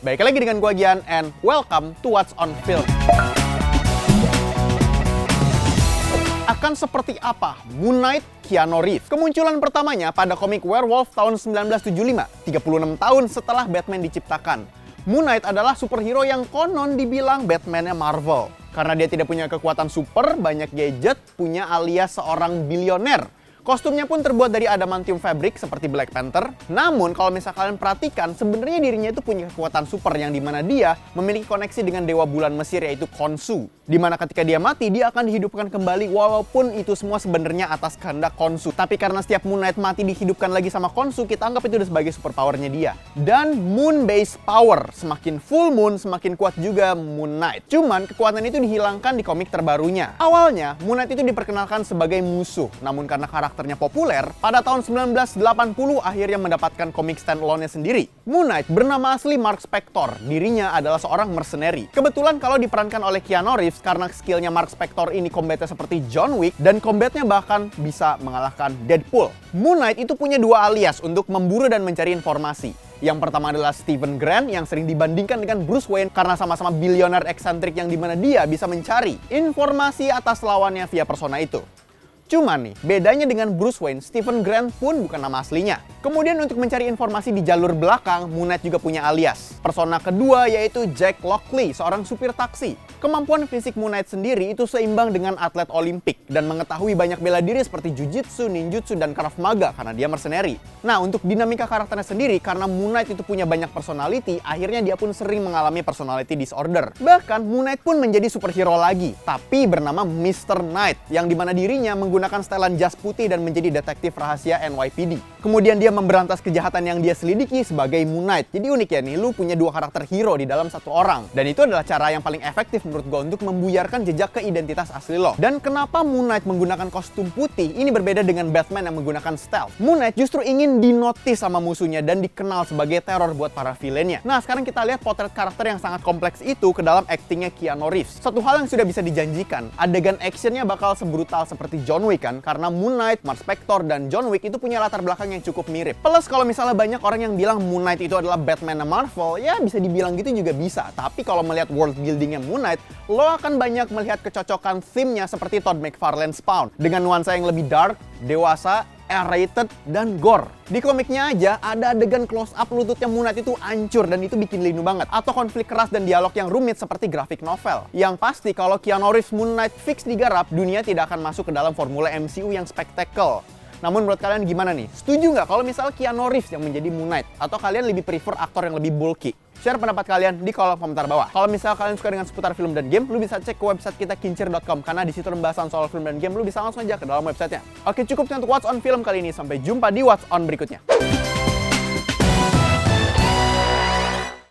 Baik lagi dengan gua Gian, and welcome to What's on Film. Akan seperti apa Moon Knight Keanu Reeves? Kemunculan pertamanya pada komik Werewolf tahun 1975, 36 tahun setelah Batman diciptakan. Moon Knight adalah superhero yang konon dibilang Batman-nya Marvel. Karena dia tidak punya kekuatan super, banyak gadget, punya alias seorang bilioner. Kostumnya pun terbuat dari adamantium fabric seperti Black Panther. Namun kalau misalnya kalian perhatikan, sebenarnya dirinya itu punya kekuatan super yang dimana dia memiliki koneksi dengan dewa bulan Mesir yaitu Khonsu. Dimana ketika dia mati, dia akan dihidupkan kembali walaupun itu semua sebenarnya atas kehendak Khonsu. Tapi karena setiap Moon Knight mati dihidupkan lagi sama Khonsu, kita anggap itu udah sebagai superpowernya dia. Dan Moon Base Power, semakin full moon, semakin kuat juga Moon Knight. Cuman kekuatan itu dihilangkan di komik terbarunya. Awalnya, Moon Knight itu diperkenalkan sebagai musuh. Namun karena karakternya populer, pada tahun 1980 akhirnya mendapatkan komik standalone-nya sendiri. Moon Knight bernama asli Mark Spector. Dirinya adalah seorang mercenary. Kebetulan kalau diperankan oleh Keanu Reeves, karena skillnya Mark Spector ini combatnya seperti John Wick, dan combatnya bahkan bisa mengalahkan Deadpool. Moon Knight itu punya dua alias untuk memburu dan mencari informasi. Yang pertama adalah Stephen Grant yang sering dibandingkan dengan Bruce Wayne karena sama-sama bilioner eksentrik yang dimana dia bisa mencari informasi atas lawannya via persona itu. Cuman nih, bedanya dengan Bruce Wayne, Stephen Grant pun bukan nama aslinya. Kemudian untuk mencari informasi di jalur belakang, Moon Knight juga punya alias. Persona kedua yaitu Jack Lockley, seorang supir taksi. Kemampuan fisik Moon Knight sendiri itu seimbang dengan atlet Olimpik dan mengetahui banyak bela diri seperti Jujitsu, Ninjutsu, dan Krav Maga karena dia mercenary. Nah, untuk dinamika karakternya sendiri, karena Moon Knight itu punya banyak personality, akhirnya dia pun sering mengalami personality disorder. Bahkan Moon Knight pun menjadi superhero lagi, tapi bernama Mr. Knight, yang dimana dirinya menggunakan setelan jas putih dan menjadi detektif rahasia NYPD. Kemudian dia memberantas kejahatan yang dia selidiki sebagai Moon Knight. Jadi unik ya nih, lu punya dua karakter hero di dalam satu orang. Dan itu adalah cara yang paling efektif menurut gue untuk membuyarkan jejak ke identitas asli lo. Dan kenapa Moon Knight menggunakan kostum putih ini berbeda dengan Batman yang menggunakan stealth? Moon Knight justru ingin dinotis sama musuhnya dan dikenal sebagai teror buat para villainnya. Nah, sekarang kita lihat potret karakter yang sangat kompleks itu ke dalam aktingnya Keanu Reeves. Satu hal yang sudah bisa dijanjikan, adegan actionnya bakal sebrutal seperti John Wick kan? Karena Moon Knight, Mark Spector, dan John Wick itu punya latar belakang yang cukup mirip. Plus kalau misalnya banyak orang yang bilang Moon Knight itu adalah Batman Marvel, ya bisa dibilang gitu juga bisa. Tapi kalau melihat world buildingnya Moon Knight, lo akan banyak melihat kecocokan theme-nya seperti Todd McFarlane Spawn. Dengan nuansa yang lebih dark, dewasa, R-rated, dan gore. Di komiknya aja ada adegan close up lututnya Moon Knight itu hancur dan itu bikin linu banget. Atau konflik keras dan dialog yang rumit seperti grafik novel. Yang pasti kalau Keanu Reeves Moon Knight fix digarap, dunia tidak akan masuk ke dalam formula MCU yang spektakel. Namun menurut kalian gimana nih? Setuju nggak kalau misal Keanu Reeves yang menjadi Moon Knight? Atau kalian lebih prefer aktor yang lebih bulky? Share pendapat kalian di kolom komentar bawah. Kalau misal kalian suka dengan seputar film dan game, lu bisa cek ke website kita kincir.com karena di situ pembahasan soal film dan game lu bisa langsung aja ke dalam websitenya. Oke, cukup untuk What's on Film kali ini. Sampai jumpa di What's on berikutnya.